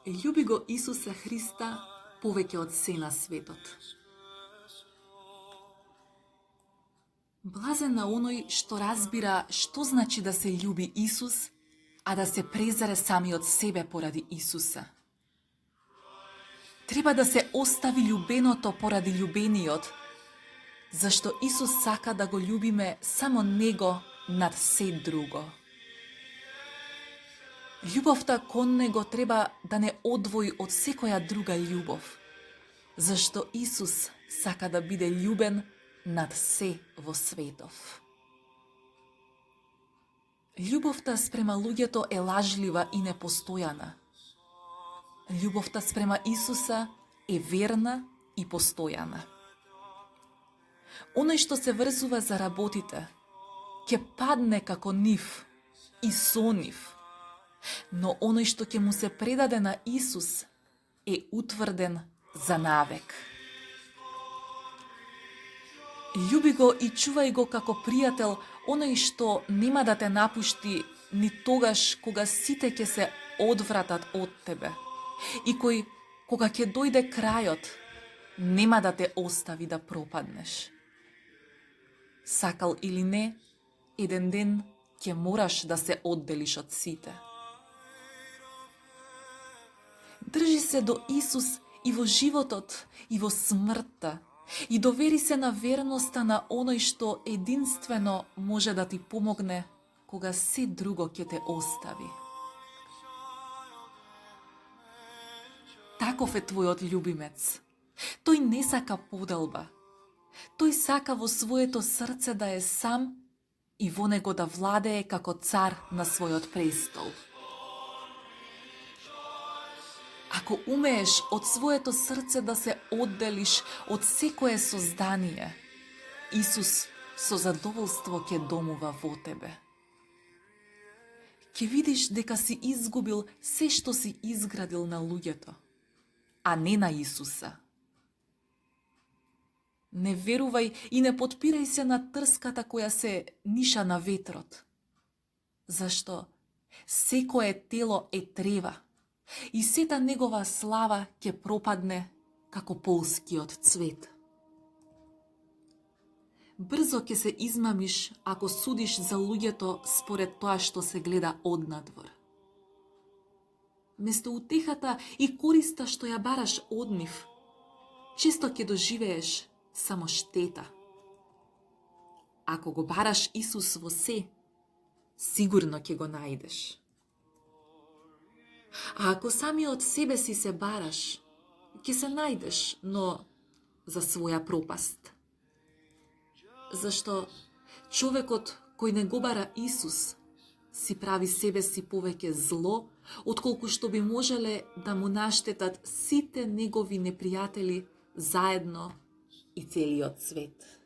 Љуби го Исуса Христа повеќе од се на светот. Блазен на оној што разбира што значи да се љуби Исус, а да се презаре самиот себе поради Исуса. Треба да се остави љубеното поради љубениот, зашто Исус сака да го љубиме само Него над се друго. Љубовта кон Него треба да не одвои од секоја друга љубов, зашто Исус сака да биде љубен над се во светов. Љубовта спрема луѓето е лажлива и непостојана. Љубовта спрема Исуса е верна и постојана. Оној што се врзува за работите, ќе падне како нив и со нив, но оној што ќе му се предаде на Исус е утврден за навек. Љуби го и чувај го како пријател оној што нема да те напушти ни тогаш кога сите ќе се одвратат од тебе и кој, кога ќе дојде крајот, нема да те остави да пропаднеш. Сакал или не, еден ден ќе мораш да се одделиш од сите. Држи се до Исус и во животот, и во смртта, и довери се на верноста на оној што единствено може да ти помогне кога се друго ќе те остави. Таков е твојот љубимец. Тој не сака поделба. Тој сака во своето срце да е сам и во него да владее како цар на својот престол. Ако умееш од своето срце да се одделиш од секое создание, Исус со задоволство ќе домува во тебе. Ќе видиш дека си изгубил се што си изградил на луѓето, а не на Исуса. Не верувај и не потпирај се на трската која се ниша на ветрот, зашто секое тело е трева и сета негова слава ќе пропадне како полскиот цвет. Брзо ќе се измамиш ако судиш за луѓето според тоа што се гледа однадвор. Место утехата и користа што ја бараш од нив, често ќе доживееш само штета. Ако го бараш Исус во се, сигурно ќе го најдеш. А ако самиот себе си се бараш, ќе се најдеш, но за своја пропаст. Зашто човекот кој не го бара Исус си прави себе си повеќе зло, отколку што би можеле да му наштетат сите негови непријатели заедно и целиот свет.